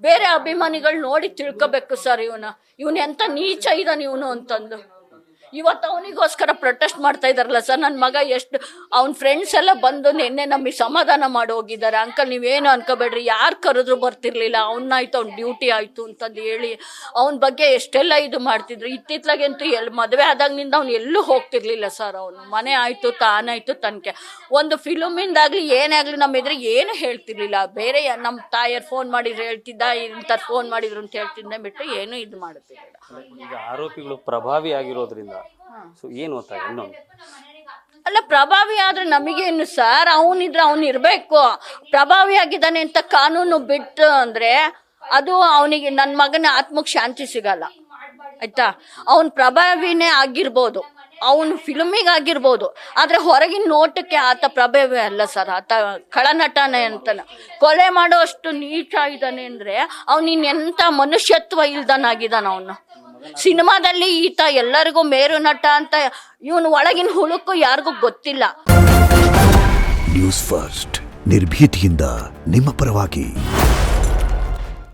ಬೇರೆ ಅಭಿಮಾನಿಗಳು ನೋಡಿ ತಿಳ್ಕೊಬೇಕು ಸರ್. ಇವನು ಎಂತ ನೀಚ ಇದ್ದಾನೆ ಇವನು ಅಂತಂದು. ಇವತ್ತು ಅವನಿಗೋಸ್ಕರ ಪ್ರೊಟೆಸ್ಟ್ ಮಾಡ್ತಾ ಇದಾರಲ್ಲ ಸರ್. ನನ್ನ ಮಗ ಎಷ್ಟು ಅವ್ನ ಫ್ರೆಂಡ್ಸ್ ಎಲ್ಲ ಬಂದು ನಿನ್ನೆ ನಮಗೆ ಸಮಾಧಾನ ಮಾಡಿ ಹೋಗಿದ್ದಾರೆ. ಅಂಕಲ್ ನೀವೇನು ಅನ್ಕೋಬೇಡ್ರಿ, ಯಾರು ಕರೆದ್ರು ಬರ್ತಿರ್ಲಿಲ್ಲ, ಅವನಾಯ್ತು ಅವ್ನ ಡ್ಯೂಟಿ ಆಯಿತು ಅಂತಂದು ಹೇಳಿ ಅವನ ಬಗ್ಗೆ ಎಷ್ಟೆಲ್ಲ ಇದು ಮಾಡ್ತಿದ್ರು. ಇತ್ತಿತ್ಲಾಗಂತೂ ಮದುವೆ ಆದಾಗಿನಿಂದ ಅವ್ನು ಎಲ್ಲೂ ಹೋಗ್ತಿರ್ಲಿಲ್ಲ ಸರ್. ಅವನು ಮನೆ ಆಯಿತು ತಾನಾಯಿತು ತನಗೆ ಒಂದು ಫಿಲಮಿಂದಾಗಲಿ ಏನೇ ಆಗಲಿ ನಮ್ಮ ಎದುರಿಗೆ ಏನು ಹೇಳ್ತಿರ್ಲಿಲ್ಲ. ಬೇರೆ ನಮ್ಮ ತಾಯಿಯರು ಫೋನ್ ಮಾಡಿದ್ರು ಹೇಳ್ತಿದ್ದ, ಇಂಥವ್ರು ಫೋನ್ ಮಾಡಿದ್ರು ಅಂತ ಹೇಳ್ತಿದ್ದೆ ಬಿಟ್ಟು ಏನು ಇದು ಮಾಡುತ್ತಿರಲಿಲ್ಲ. ಈಗ ಆರೋಪಿಗಳು ಪ್ರಭಾವಿ ಆಗಿರೋದ್ರಿಂದ ಏನು ಗೊತ್ತಾ ಇನ್ನೊಂದು ಅಲ್ಲ, ಪ್ರಭಾವಿ ಆದ್ರೆ ನಮಗೇನು ಸರ್, ಅವನಿದ್ರೆ ಅವ್ನು ಇರಬೇಕು. ಪ್ರಭಾವಿ ಆಗಿದ್ದಾನೆ ಅಂತ ಕಾನೂನು ಬಿಟ್ಟು ಅಂದ್ರೆ ಅದು ಅವನಿಗೆ, ನನ್ನ ಮಗನ ಆತ್ಮಕ್ಕೆ ಶಾಂತಿ ಸಿಗಲ್ಲ ಆಯ್ತಾ. ಅವನ್ ಪ್ರಭಾವಿನೇ ಆಗಿರ್ಬೋದು, ಅವನು ಫಿಲ್ಮಿಗೆ ಆಗಿರ್ಬೋದು, ಆದ್ರೆ ಹೊರಗಿನ ನೋಟಕ್ಕೆ ಆತ ಪ್ರಭಾವಿ ಅಲ್ಲ ಸರ್. ಆತ ಖಳನಟನೆ ಅಂತಾನೆ ಕೊಲೆ ಮಾಡೋ ಅಷ್ಟು ನೀಚ ಇದ್ದಾನೆ ಅಂದ್ರೆ ಅವನಿನ್ನೆಂತ ಮನುಷ್ಯತ್ವ ಇಲ್ದನಾಗಿದ್ದಾನ. ಅವನು ಸಿನಿಮಾದಲ್ಲಿ ಈತ ಎಲ್ಲರಿಗೂ ಮೇರು ನಟ ಅಂತ, ಇವನು ಒಳಗಿನ ಹುಳುಕು ಯಾರಿಗೂ ಗೊತ್ತಿಲ್ಲ. ನ್ಯೂಸ್ ಫಸ್ಟ್ ನಿರ್ಭೀತಿಯಿಂದ ನಿಮ್ಮ ಪರವಾಗಿ.